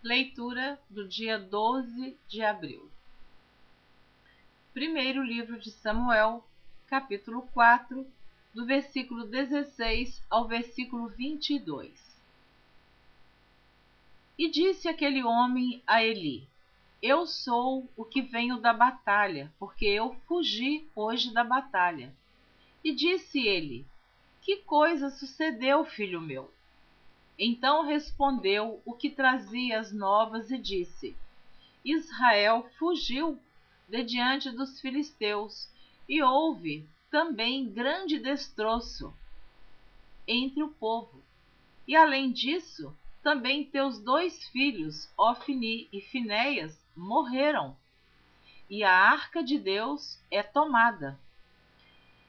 Leitura do dia 12 de abril. Primeiro livro de Samuel, capítulo 4, do versículo 16 ao versículo 22. E disse aquele homem a Eli: Eu sou o que venho da batalha, porque eu fugi hoje da batalha. E disse ele: Que coisa sucedeu, filho meu? Então respondeu o que trazia as novas e disse: Israel fugiu de diante dos filisteus, e houve também grande destroço entre o povo. E além disso, também teus 2 filhos, Ofni e Finéias, morreram, e a arca de Deus é tomada.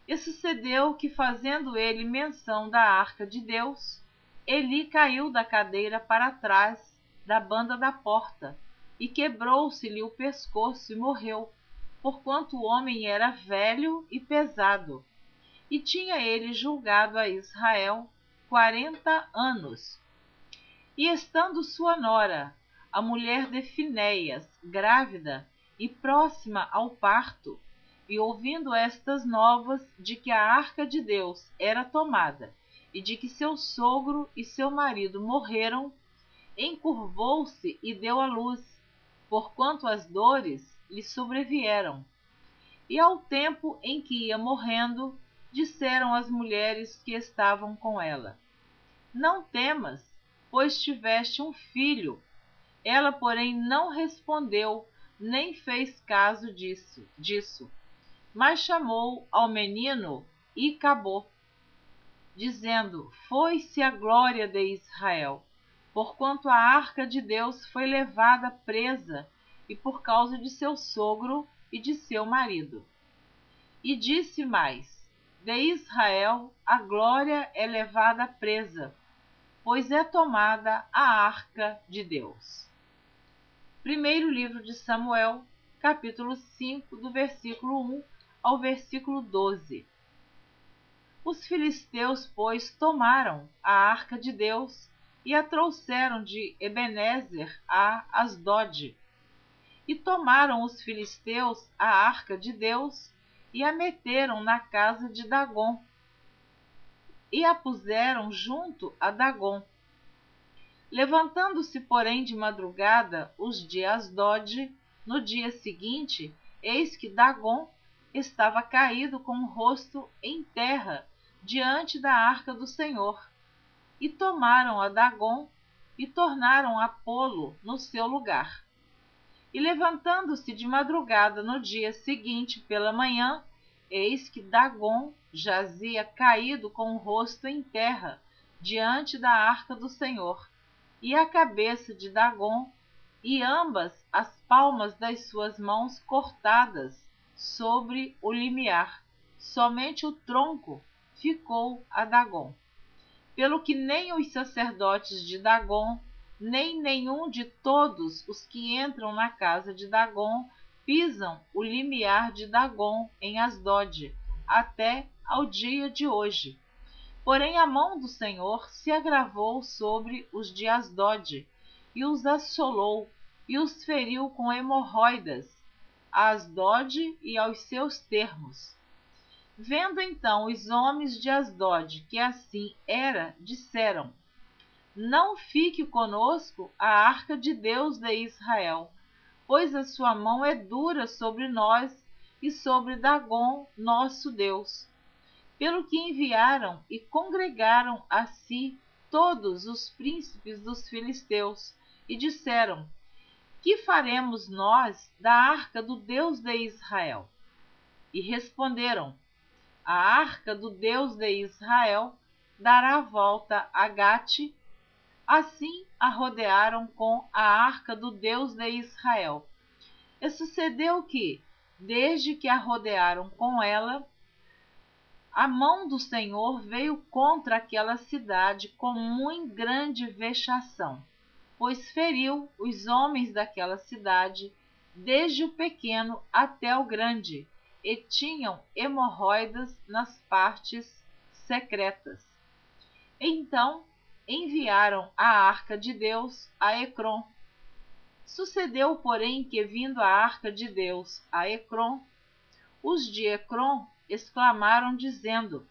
E sucedeu que, fazendo ele menção da arca de Deus, Eli caiu da cadeira para trás da banda da porta, e quebrou-se-lhe o pescoço e morreu, porquanto o homem era velho e pesado, e tinha ele julgado a Israel 40 anos. E estando sua nora, a mulher de Finéias, grávida e próxima ao parto, e ouvindo estas novas de que a arca de Deus era tomada, e de que seu sogro e seu marido morreram, encurvou-se e deu à luz, porquanto as dores lhe sobrevieram. E ao tempo em que ia morrendo, disseram as mulheres que estavam com ela: Não temas, pois tiveste um filho. Ela, porém, não respondeu, nem fez caso disso, mas chamou ao menino Icabô, dizendo: Foi-se a glória de Israel, porquanto a arca de Deus foi levada presa, e por causa de seu sogro e de seu marido. E disse mais: De Israel a glória é levada presa, pois é tomada a arca de Deus. Primeiro livro de Samuel, capítulo 5, do versículo 1 ao versículo 12. Os filisteus, pois, tomaram a arca de Deus e a trouxeram de Ebenezer a Asdode. E tomaram os filisteus a arca de Deus e a meteram na casa de Dagom, e a puseram junto a Dagom. Levantando-se, porém, de madrugada os de Asdode, no dia seguinte, eis que Dagom estava caído com o rosto em terra diante da arca do Senhor. E tomaram a Dagom e tornaram a pô-lo no seu lugar. E levantando-se de madrugada no dia seguinte pela manhã, eis que Dagom jazia caído com o rosto em terra diante da arca do Senhor, e a cabeça de Dagom e ambas as palmas das suas mãos cortadas sobre o limiar. Somente o tronco ficou a Dagom. Pelo que nem os sacerdotes de Dagom, nem nenhum de todos os que entram na casa de Dagom pisam o limiar de Dagom em Asdode, até ao dia de hoje. Porém a mão do Senhor se agravou sobre os de Asdode, e os assolou, e os feriu com hemorroidas, a Asdode e aos seus termos. Vendo então os homens de Asdode que assim era, disseram: Não fique conosco a arca de Deus de Israel, pois a sua mão é dura sobre nós e sobre Dagom, nosso Deus. Pelo que enviaram e congregaram a si todos os príncipes dos filisteus, e disseram: Que faremos nós da arca do Deus de Israel? E responderam: A arca do Deus de Israel dará volta a Gate. Assim a rodearam com a arca do Deus de Israel. E sucedeu que, desde que a rodearam com ela, a mão do Senhor veio contra aquela cidade com muito grande vexação, pois feriu os homens daquela cidade, desde o pequeno até o grande, e tinham hemorroidas nas partes secretas. Então enviaram a arca de Deus a Ecrom, Sucedeu, porém, que, vindo a arca de Deus a Ecrom, os de Ecrom exclamaram, dizendo: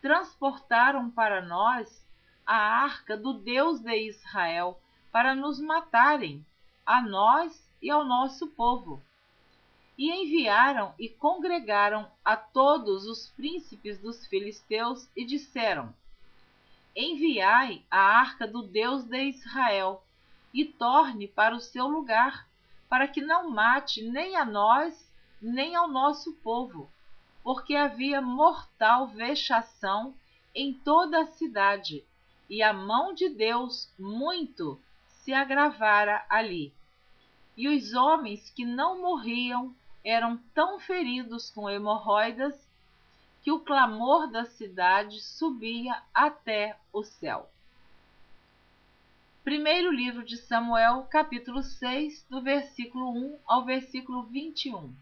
transportaram para nós a arca do Deus de Israel, para nos matarem, a nós e ao nosso povo. E enviaram e congregaram a todos os príncipes dos filisteus e disseram: enviai a arca do Deus de Israel e torne para o seu lugar, para que não mate nem a nós, nem ao nosso povo, porque havia mortal vexação em toda a cidade, e a mão de Deus muito se agravara ali. E os homens que não morriam eram tão feridos com hemorroidas que o clamor da cidade subia até o céu. Primeiro livro de Samuel, capítulo 6, do versículo 1 ao versículo 21.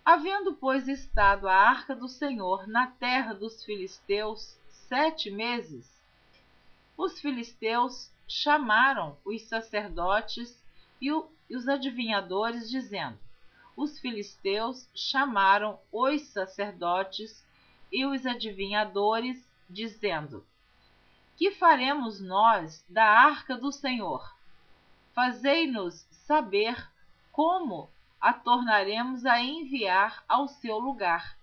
Havendo, pois, estado a arca do Senhor na terra dos filisteus 7 meses, os filisteus chamaram os sacerdotes e os adivinhadores, dizendo: os filisteus chamaram os sacerdotes e os adivinhadores, dizendo: que faremos nós da arca do Senhor? Fazei-nos saber como a tornaremos a enviar ao seu lugar.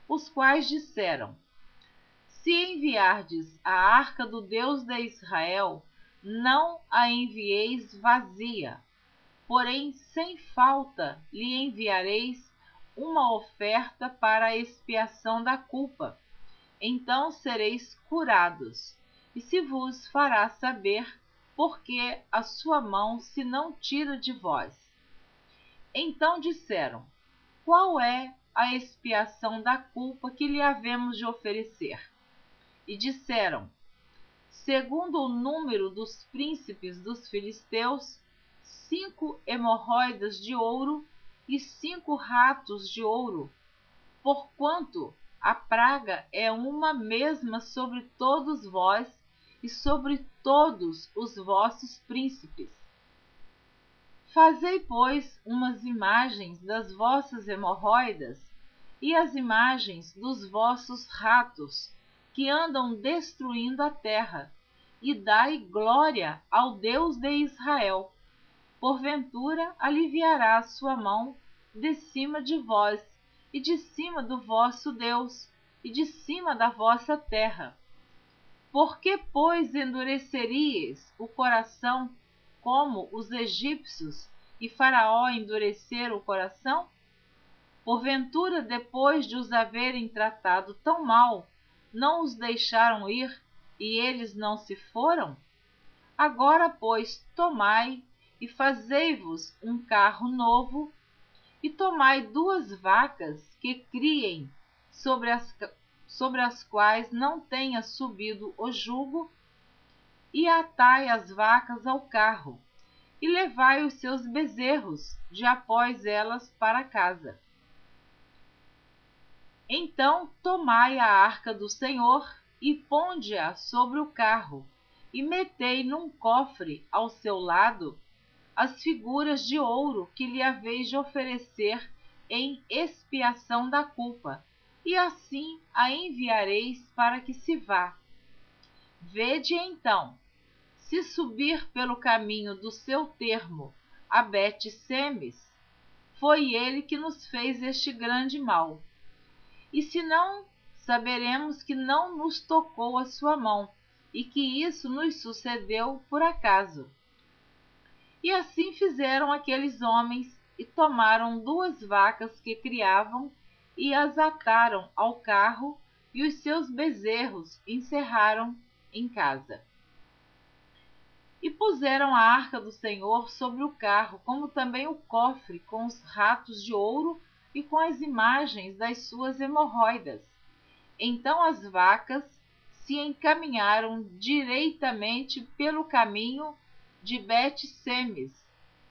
Os quais disseram: se enviardes a arca do Deus de Israel, não a envieis vazia, porém sem falta lhe enviareis uma oferta para a expiação da culpa. Então sereis curados, e se vos fará saber porque a sua mão se não tira de vós. Então disseram: qual é a expiação da culpa que lhe havemos de oferecer? E disseram: segundo o número dos príncipes dos filisteus, 5 hemorroidas de ouro e 5 ratos de ouro, porquanto a praga é uma mesma sobre todos vós e sobre todos os vossos príncipes. Fazei, pois, umas imagens das vossas hemorroidas e as imagens dos vossos ratos, que andam destruindo a terra, e dai glória ao Deus de Israel. Porventura aliviará a sua mão de cima de vós, e de cima do vosso Deus, e de cima da vossa terra. Por que, pois, endureceríeis o coração, como os egípcios e Faraó endureceram o coração? Porventura, depois de os haverem tratado tão mal, não os deixaram ir, e eles não se foram? Agora, pois, tomai e fazei-vos um carro novo, e tomai 2 vacas que criem, sobre as quais não tenha subido o jugo, e atai as vacas ao carro, e levai os seus bezerros de após elas para casa. Então tomai a arca do Senhor e ponde-a sobre o carro, e metei num cofre ao seu lado as figuras de ouro que lhe haveis de oferecer em expiação da culpa, e assim a enviareis para que se vá. Vede então, se subir pelo caminho do seu termo a Bet-Semes, foi ele que nos fez este grande mal. E se não, saberemos que não nos tocou a sua mão, e que isso nos sucedeu por acaso. E assim fizeram aqueles homens, e tomaram 2 vacas que criavam, e as ataram ao carro, e os seus bezerros encerraram em casa. E puseram a arca do Senhor sobre o carro, como também o cofre com os ratos de ouro e com as imagens das suas hemorroidas. Então as vacas se encaminharam direitamente pelo caminho de Bet-Semes,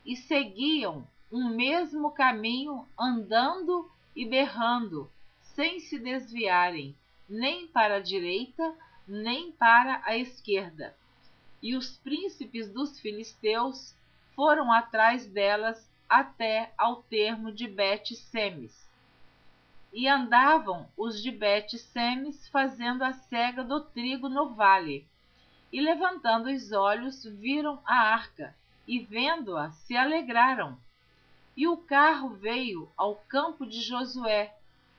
e seguiam um mesmo caminho, andando e berrando, sem se desviarem, nem para a direita, nem para a esquerda. E os príncipes dos filisteus foram atrás delas até ao termo de Bet-Semes. E andavam os de Bet-Semes fazendo a cega do trigo no vale. E levantando os olhos, viram a arca, e vendo-a, se alegraram. E o carro veio ao campo de Josué,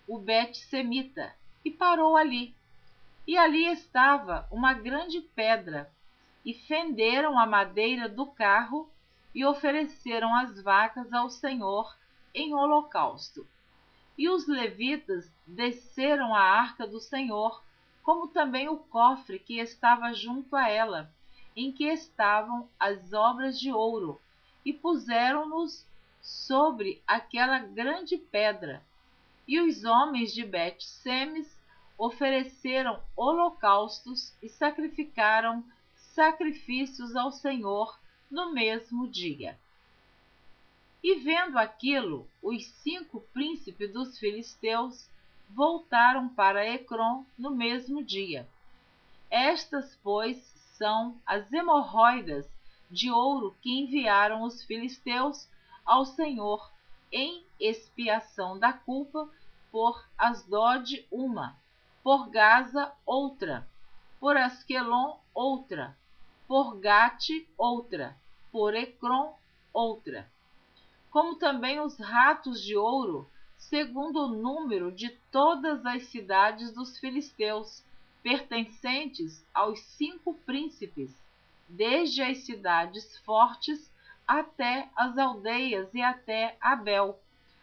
o Bet-Semita, e parou ali. E ali estava uma grande pedra, e fenderam a madeira do carro, e ofereceram as vacas ao Senhor em holocausto. E os levitas desceram a arca do Senhor, como também o cofre que estava junto a ela, em que estavam as obras de ouro, e puseram-nos sobre aquela grande pedra. E os homens de Bet-Semes ofereceram holocaustos e sacrificaram sacrifícios ao Senhor no mesmo dia. E vendo aquilo, os 5 príncipes dos filisteus voltaram para Ecrom no mesmo dia. Estas, pois, são as hemorroidas de ouro que enviaram os filisteus ao Senhor em expiação da culpa por Asdod uma, por Gaza outra, por Asquelon outra, por Gate outra, por Ecrom outra. Como também os ratos de ouro, segundo o número de todas as cidades dos filisteus, pertencentes aos 5 príncipes, desde as cidades fortes até as aldeias e até Abel,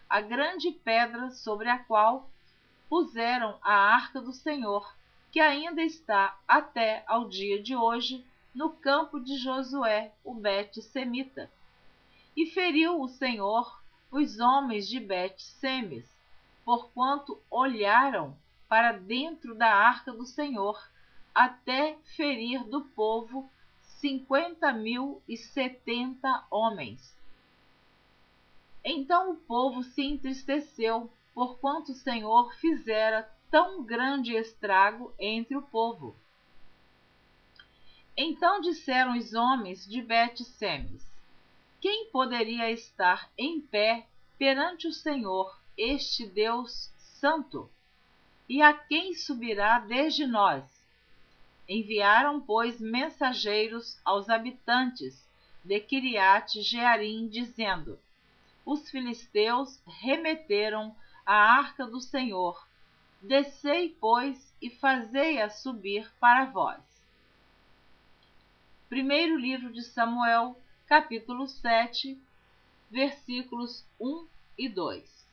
a grande pedra sobre a qual puseram a arca do Senhor, que ainda está até ao dia de hoje no campo de Josué, o Bet-Semita. E feriu o Senhor os homens de Bet-Semes, porquanto olharam para dentro da arca do Senhor, até ferir do povo 50.070 homens. Então o povo se entristeceu, porquanto o Senhor fizera tão grande estrago entre o povo. Então disseram os homens de Bet-Semes: quem poderia estar em pé perante o Senhor, este Deus santo? E a quem subirá desde nós? Enviaram, pois, mensageiros aos habitantes de Quiriate-Jearim, dizendo: os filisteus remeteram a arca do Senhor. Descei, pois, e fazei-a subir para vós. Primeiro livro de Samuel, capítulo 7, versículos 1 e 2.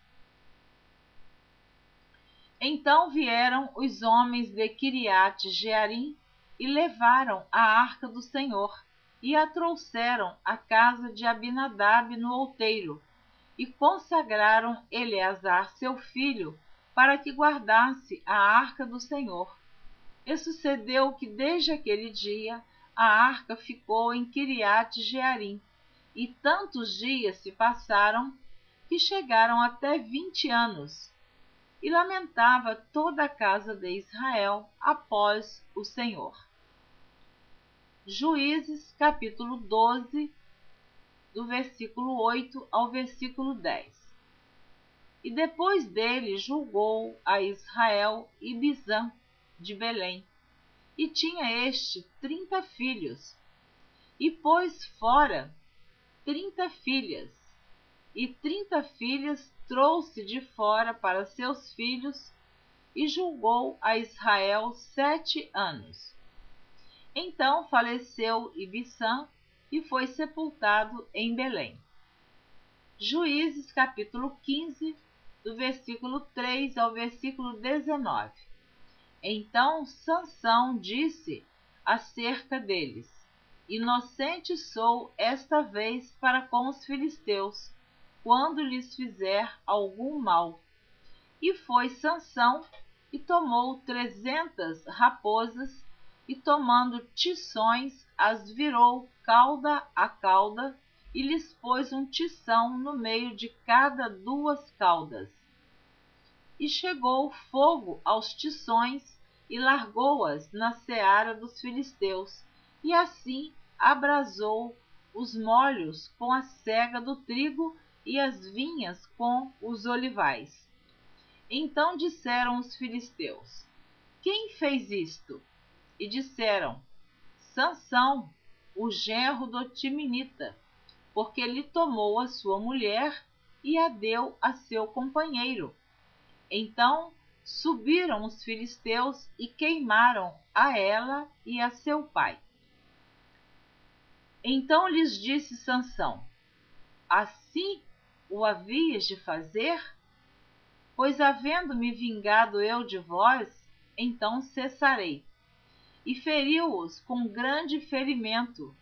Então vieram os homens de Quiriate-Jearim e levaram a arca do Senhor e a trouxeram à casa de Abinadab no outeiro e consagraram Eleazar seu filho para que guardasse a arca do Senhor. E sucedeu que desde aquele dia a arca ficou em Quiriate-Jearim, e tantos dias se passaram que chegaram até 20 anos. E lamentava toda a casa de Israel após o Senhor. Juízes, capítulo 12, do versículo 8 ao versículo 10. E depois dele julgou a Israel Ibizã, de Belém, e tinha este 30 filhos, e pôs fora 30 filhas, e 30 filhas trouxe de fora para seus filhos, e julgou a Israel 7 anos. Então faleceu Ibizã e foi sepultado em Belém. Juízes, capítulo 15, do versículo 3 ao versículo 19. Então Sansão disse acerca deles: inocente sou esta vez para com os filisteus, quando lhes fizer algum mal. E foi Sansão e tomou 300 raposas, e tomando tições, as virou cauda a cauda, e lhes pôs um tição no meio de cada 2 caudas. E chegou fogo aos tições, e largou-as na seara dos filisteus, e assim abrasou os molhos com a sega do trigo e as vinhas com os olivais. Então disseram os filisteus: quem fez isto? E disseram: Sansão, o genro do Timinita, porque lhe tomou a sua mulher e a deu a seu companheiro. Então subiram os filisteus e queimaram a ela e a seu pai. Então lhes disse Sansão: assim o havias de fazer? Pois havendo-me vingado eu de vós, então cessarei. E feriu-os com grande ferimento,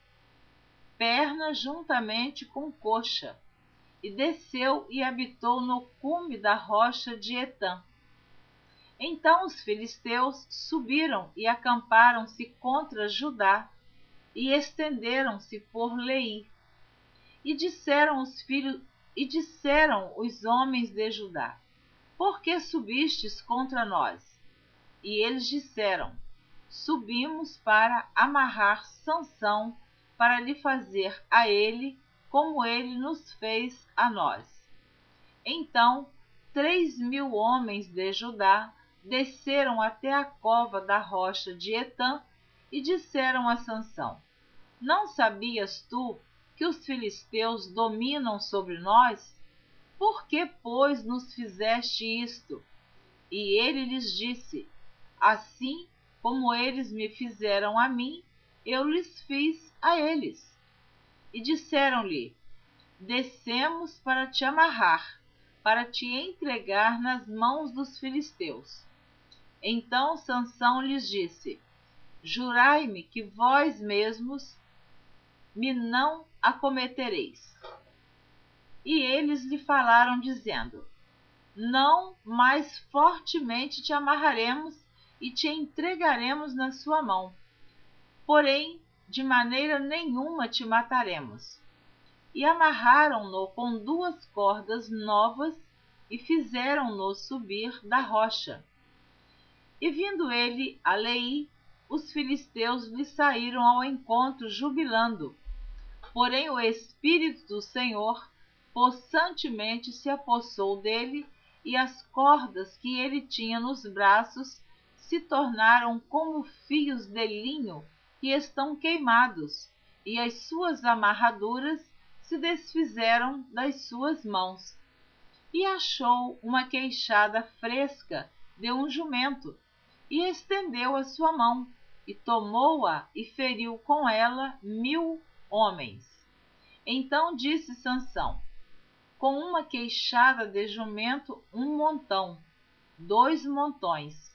perna juntamente com coxa, e desceu e habitou no cume da rocha de Etã. Então os filisteus subiram e acamparam-se contra Judá, e estenderam-se por Leí. E disseram os homens de Judá: por que subistes contra nós? E eles disseram: subimos para amarrar Sansão, para lhe fazer a ele como ele nos fez a nós. Então 3.000 homens de Judá desceram até a cova da rocha de Etã e disseram a Sansão: não sabias tu que os filisteus dominam sobre nós? Por que, pois, nos fizeste isto? E ele lhes disse: assim como eles me fizeram a mim, eu lhes fiz a eles. E disseram-lhe: descemos para te amarrar, para te entregar nas mãos dos filisteus. Então Sansão lhes disse: jurai-me que vós mesmos me não acometereis. E eles lhe falaram, dizendo: não, mais fortemente te amarraremos e te entregaremos na sua mão. Porém, de maneira nenhuma te mataremos. E amarraram-no com 2 cordas novas e fizeram-no subir da rocha. E vindo ele a Leí, os filisteus lhe saíram ao encontro jubilando. Porém o Espírito do Senhor possantemente se apossou dele, e as cordas que ele tinha nos braços se tornaram como fios de linho que estão queimados, e as suas amarraduras se desfizeram das suas mãos. E achou uma queixada fresca de um jumento, e estendeu a sua mão, e tomou-a e feriu com ela 1.000 homens. Então disse Sansão: com uma queixada de jumento 1 montão, 2 montões.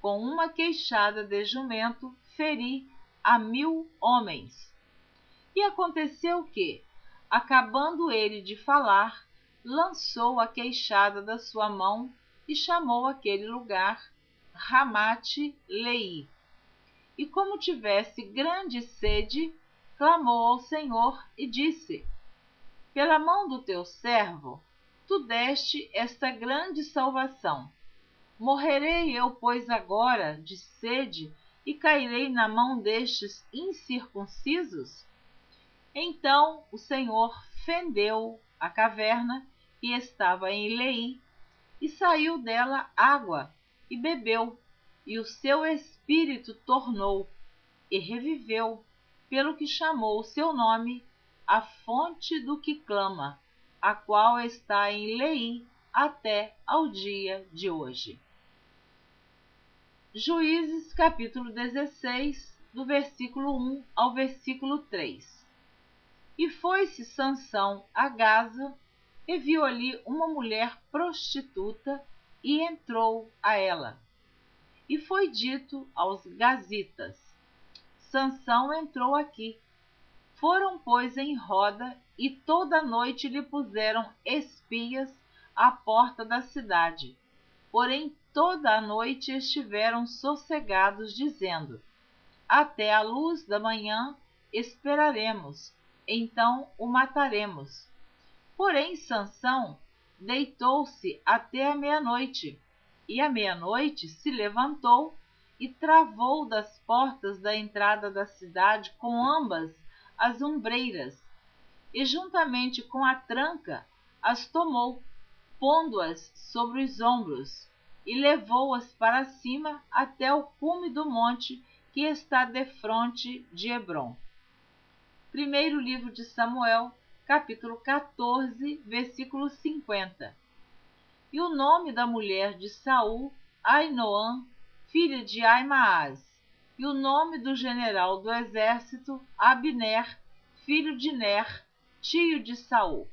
Com uma queixada de jumento feri a 1.000 homens. E aconteceu que, acabando ele de falar, lançou a queixada da sua mão e chamou aquele lugar Ramate-Leí. E como tivesse grande sede, clamou ao Senhor e disse: pela mão do teu servo, tu deste esta grande salvação. Morrerei eu, pois, agora de sede e cairei na mão destes incircuncisos? Então o Senhor fendeu a caverna que estava em Leí, e saiu dela água, e bebeu, e o seu espírito tornou, e reviveu, pelo que chamou o seu nome a fonte do que clama, a qual está em Leí até ao dia de hoje. Juízes capítulo 16, do versículo 1 ao versículo 3. E foi-se Sansão a Gaza, e viu ali uma mulher prostituta, e entrou a ela. E foi dito aos gazitas: Sansão entrou aqui. Foram, pois, em roda, e toda a noite lhe puseram espias à porta da cidade. Porém toda a noite estiveram sossegados, dizendo: até a luz da manhã esperaremos, então o mataremos. Porém Sansão deitou-se até a meia-noite, e à meia-noite se levantou e travou das portas da entrada da cidade com ambas as ombreiras, e juntamente com a tranca as tomou, pondo-as sobre os ombros, e levou-as para cima até o cume do monte que está defronte de Hebrom. Primeiro livro de Samuel, capítulo 14, versículo 50. E o nome da mulher de Saul, Ainoã, filha de Aimaas, e o nome do general do exército, Abner, filho de Ner, tio de Saul.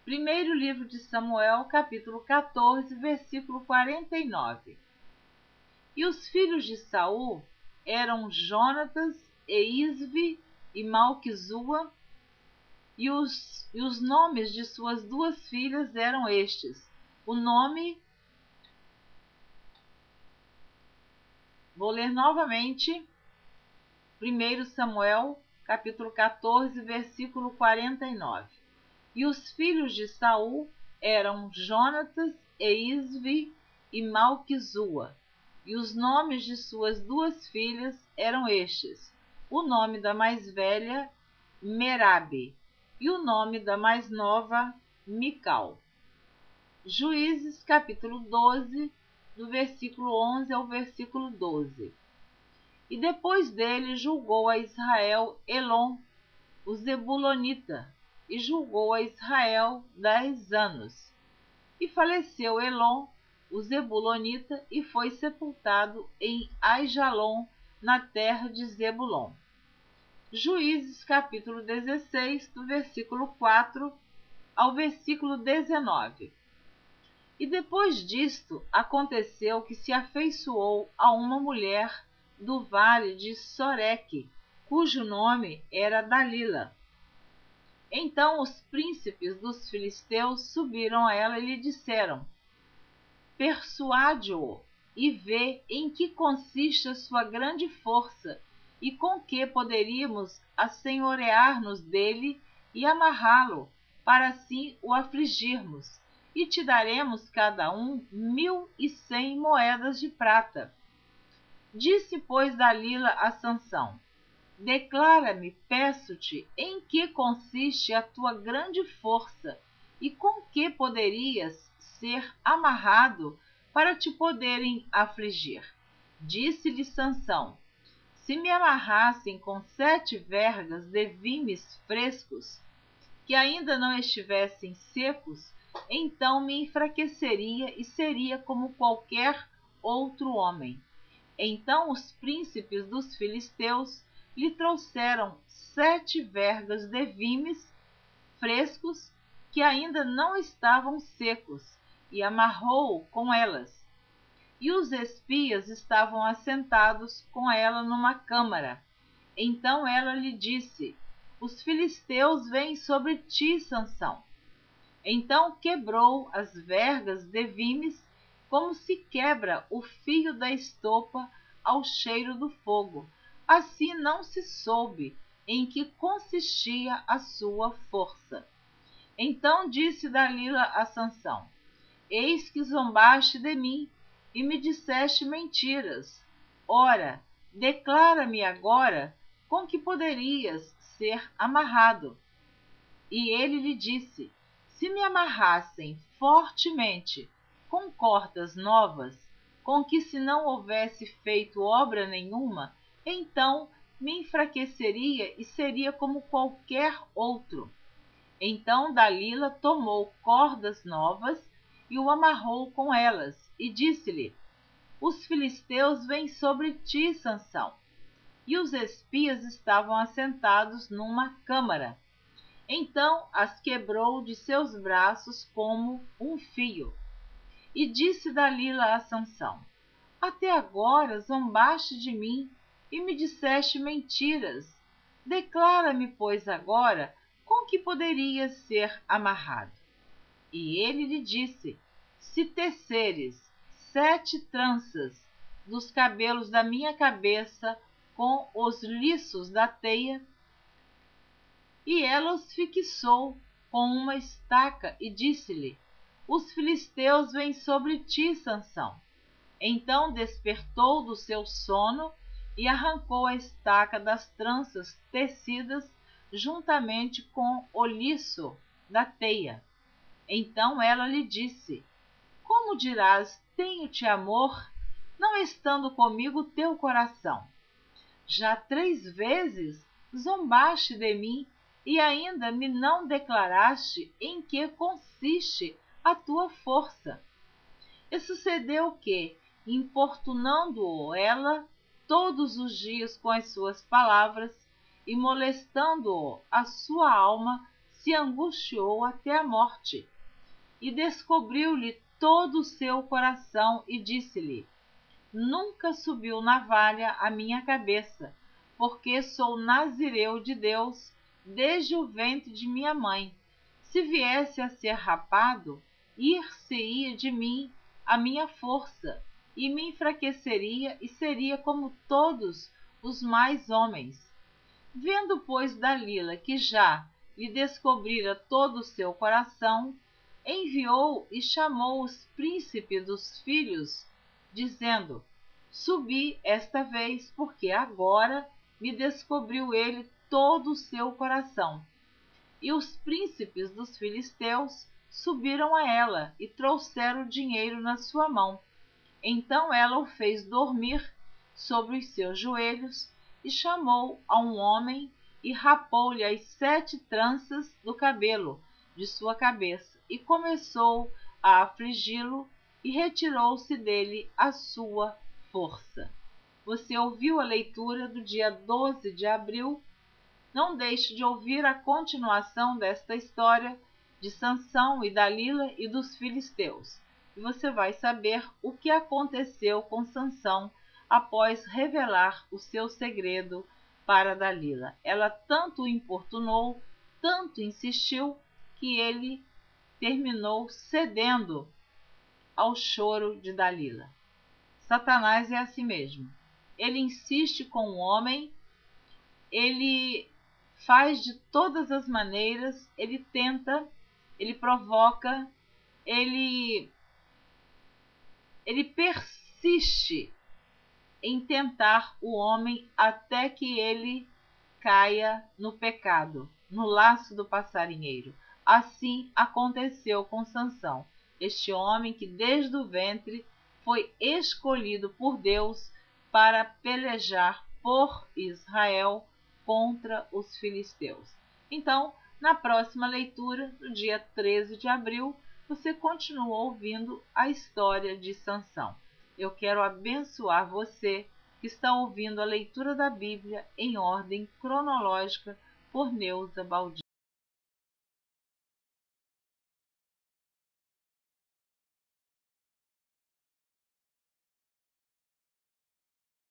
Primeiro livro de Samuel, capítulo 14, versículo 49. E os filhos de Saul eram Jonatas, Eisvi e Malquizua, e os nomes de suas duas filhas eram estes. O nome... Vou ler novamente. 1 Samuel, capítulo 14, versículo 49. E os filhos de Saul eram Jonatas, Eisvi e Malquizua, e os nomes de suas duas filhas eram estes. O nome da mais velha, Merabe, e o nome da mais nova, Mical. Juízes, capítulo 12, do versículo 11 ao versículo 12. E depois dele julgou a Israel Elon, o Zebulonita, e julgou a Israel 10 anos. E faleceu Elon, o Zebulonita, e foi sepultado em Aijalon, na terra de Zebulon. Juízes, capítulo 16, do versículo 4 ao versículo 19. E depois disto, aconteceu que se afeiçoou a uma mulher do vale de Soreque, cujo nome era Dalila. Então os príncipes dos filisteus subiram a ela e lhe disseram: persuade-o e vê em que consiste a sua grande força e com que poderíamos assenhorear-nos dele e amarrá-lo, para assim o afligirmos, e te daremos cada um 1.100 moedas de prata. Disse, pois, Dalila a Sansão: declara-me, peço-te, em que consiste a tua grande força e com que poderias ser amarrado para te poderem afligir. Disse-lhe Sansão: se me amarrassem com 7 vergas de vimes frescos, que ainda não estivessem secos, então me enfraqueceria e seria como qualquer outro homem. Então os príncipes dos filisteus lhe trouxeram 7 vergas de vimes frescos que ainda não estavam secos, e amarrou-o com elas. E os espias estavam assentados com ela numa câmara. Então ela lhe disse: os filisteus vêm sobre ti, Sansão. Então quebrou as vergas de vimes, como se quebra o fio da estopa ao cheiro do fogo. Assim não se soube em que consistia a sua força. Então disse Dalila a Sansão: eis que zombaste de mim e me disseste mentiras. Ora, declara-me agora com que poderias ser amarrado. E ele lhe disse: se me amarrassem fortemente com cordas novas, com que se não houvesse feito obra nenhuma, então me enfraqueceria e seria como qualquer outro. Então Dalila tomou cordas novas e o amarrou com elas, e disse-lhe: os filisteus vêm sobre ti, Sansão. E os espias estavam assentados numa câmara. Então as quebrou de seus braços como um fio. E disse Dalila a Sansão: até agora zombaste de mim e me disseste mentiras. Declara-me, pois, agora com que poderias ser amarrado. E ele lhe disse: se teceres 7 tranças dos cabelos da minha cabeça com os liços da teia. E ela os fixou com uma estaca e disse-lhe: os filisteus vêm sobre ti, Sansão. Então despertou do seu sono e arrancou a estaca das tranças tecidas juntamente com o liço da teia. Então ela lhe disse: como dirás, tenho-te amor, não estando comigo teu coração? Já 3 vezes zombaste de mim, e ainda me não declaraste em que consiste a tua força. E sucedeu que, importunando-o ela todos os dias com as suas palavras, e molestando-o a sua alma, se angustiou até a morte. E descobriu-lhe todo o seu coração, e disse-lhe: nunca subiu navalha à minha cabeça, porque sou nazireu de Deus desde o ventre de minha mãe. Se viesse a ser rapado, ir-se-ia de mim a minha força, e me enfraqueceria, e seria como todos os mais homens. Vendo, pois, Dalila que já lhe descobrira todo o seu coração, enviou e chamou os príncipes dos filhos, dizendo: subi esta vez, porque agora me descobriu ele todo o seu coração. E os príncipes dos filisteus subiram a ela e trouxeram o dinheiro na sua mão. Então ela o fez dormir sobre os seus joelhos, e chamou a um homem e rapou-lhe as 7 tranças do cabelo de sua cabeça, e começou a afligi-lo, e retirou-se dele a sua força. Você ouviu a leitura do dia 12 de abril? Não deixe de ouvir a continuação desta história de Sansão e Dalila e dos filisteus, e você vai saber o que aconteceu com Sansão após revelar o seu segredo para Dalila. Ela tanto o importunou, tanto insistiu, que ele terminou cedendo ao choro de Dalila. Satanás é assim mesmo. Ele insiste com o homem, ele faz de todas as maneiras, ele tenta, ele provoca, ele persiste em tentar o homem até que ele caia no pecado, no laço do passarinheiro. Assim aconteceu com Sansão, este homem que desde o ventre foi escolhido por Deus para pelejar por Israel contra os filisteus. Então, na próxima leitura, no dia 13 de abril, você continua ouvindo a história de Sansão. Eu quero abençoar você que está ouvindo a leitura da Bíblia em ordem cronológica por Neuza Baldin.